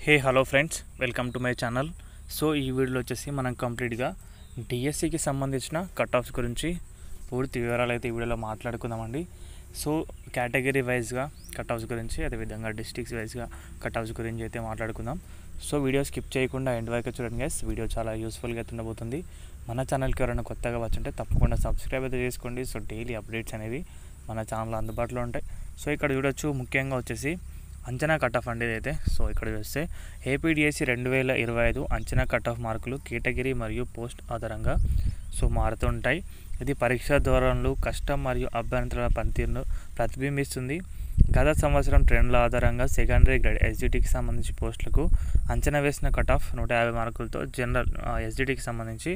Hello friends, welcome to my channel. So ఈ వీడియోలో వచ్చేసి మనం కంప్లీట్గా డిఎస్సికి సంబంధించిన కట్ ఆఫ్స్ గురించి పూర్తి వివరాలు అయితే ఈ వీడియోలో మాట్లాడుకుందామండి. సో కేటగిరీ వైజ్గా కట్ ఆఫ్స్ గురించి, అదేవిధంగా డిస్ట్రిక్ట్స్ వైజ్గా కట్ ఆఫ్స్ గురించి అయితే మాట్లాడుకుందాం. సో వీడియో స్కిప్ చేయకుండా ఎండ్ వరకు చూడండి గైస్. వీడియో చాలా యూస్ఫుల్గా అయితే ఉండబోతుంది. మన ఛానల్కి ఎవరైనా కొత్తగా వచ్చుంటే తప్పకుండా సబ్స్క్రైబ్ అయితే చేసుకోండి. సో డైలీ అప్డేట్స్ అనేవి మన ఛానల్లో అందుబాటులో ఉంటాయి. సో ఇక్కడ చూడొచ్చు, ముఖ్యంగా వచ్చేసి అంచనా కట్ ఆఫ్ అనేది అయితే. సో ఇక్కడ చూస్తే ఏపీడిఎస్సి 2025 అంచనా కట్ ఆఫ్ మార్కులు కేటగిరీ మరియు పోస్ట్ ఆధారంగా మారుతుంటాయి. ఇది పరీక్షా ధోరణులు, కష్టం మరియు అభ్యర్థుల పనితీరును ప్రతిబింబిస్తుంది. గత సంవత్సరం ట్రెండ్ల ఆధారంగా సెకండరీ గ్రేడ్ ఎస్జిటికి సంబంధించి పోస్టులకు అంచనా వేసిన కట్ ఆఫ్ 150 మార్కులతో జనరల్ ఎస్జిటికి సంబంధించి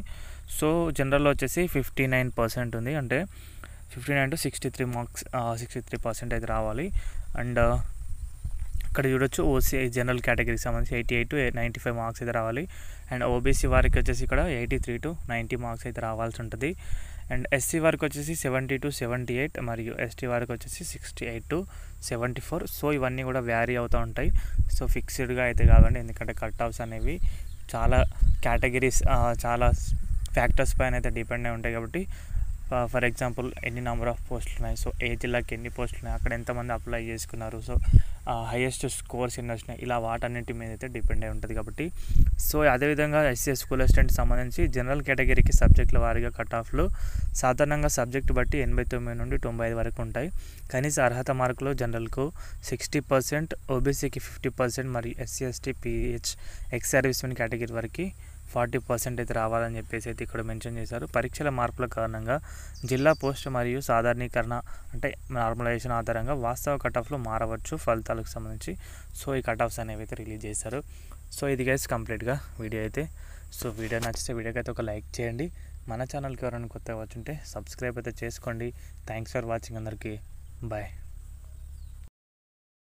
జనరల్లో వచ్చేసి 59% ఉంది. అంటే 59 to 63 మార్క్స్, 63% అయితే రావాలి. అండ్ ఇక్కడ చూడొచ్చు, ఓసీ జనరల్ కేటగిరీకి సంబంధించి 88 to 95 మార్క్స్ అయితే రావాలి. అండ్ ఓబీసీ వారికి వచ్చేసి ఇక్కడ 83 to 90 మార్క్స్ అయితే రావాల్సి ఉంటుంది. అండ్ ఎస్సీ వారికి వచ్చేసి 70 to 78 మరియు ఎస్టీ వారికి వచ్చేసి 68 to 74. సో ఇవన్నీ కూడా వ్యారీ అవుతూ ఉంటాయి. సో ఫిక్స్డ్గా అయితే కాదండి, ఎందుకంటే కట్ ఆఫ్స్ అనేవి చాలా కేటగిరీస్, చాలా ఫ్యాక్టర్స్ పైన అయితే డిపెండ్ అయి ఉంటాయి. కాబట్టి ఫర్ ఎగ్జాంపుల్ ఎన్ని నెంబర్ ఆఫ్ పోస్టులు ఉన్నాయి, సో ఏ జిల్లాకి ఎన్ని పోస్టులు ఉన్నాయి, అక్కడ ఎంతమంది అప్లై చేసుకున్నారు, సో హైయెస్ట్ స్కోర్స్ ఎన్ని వచ్చినాయి, ఇలా వాటన్నింటి మీద అయితే డిపెండ్ అయి ఉంటుంది. కాబట్టి అదేవిధంగా ఎస్సీ స్కూల్ అసిస్టెంట్ సంబంధించి జనరల్ కేటగిరీకి సబ్జెక్టుల వారీగా కట్ ఆఫ్లు సాధారణంగా సబ్జెక్టు బట్టి 89 నుండి 95 వరకు ఉంటాయి. కనీస అర్హత మార్కులు జనరల్కు 60%, ఓబీసీకి 50% మరియు SC ST pH ex service men category వరకు 40% అయితే రావాలని చెప్పేసి అయితే ఇక్కడ మెన్షన్ చేశారు. పరీక్షల మార్పుల కారణంగా జిల్లా పోస్ట్ మరియు సాధారణీకరణ అంటే నార్మలైజేషన్ ఆధారంగా వాస్తవ కట్ ఆఫ్లు మారవచ్చు ఫలితాలకు సంబంధించి. ఈ కట్ ఆఫ్స్ అనేవి అయితే రిలీజ్ చేశారు. ఇది గైస్ కంప్లీట్గా వీడియో అయితే. వీడియో నచ్చితే వీడియోకి అయితే ఒక లైక్ చేయండి. మన ఛానల్కి ఎవరైనా కొత్తగా వచ్చుంటే సబ్స్క్రైబ్ అయితే చేసుకోండి. థ్యాంక్స్ ఫర్ వాచింగ్ అందరికీ. బాయ్.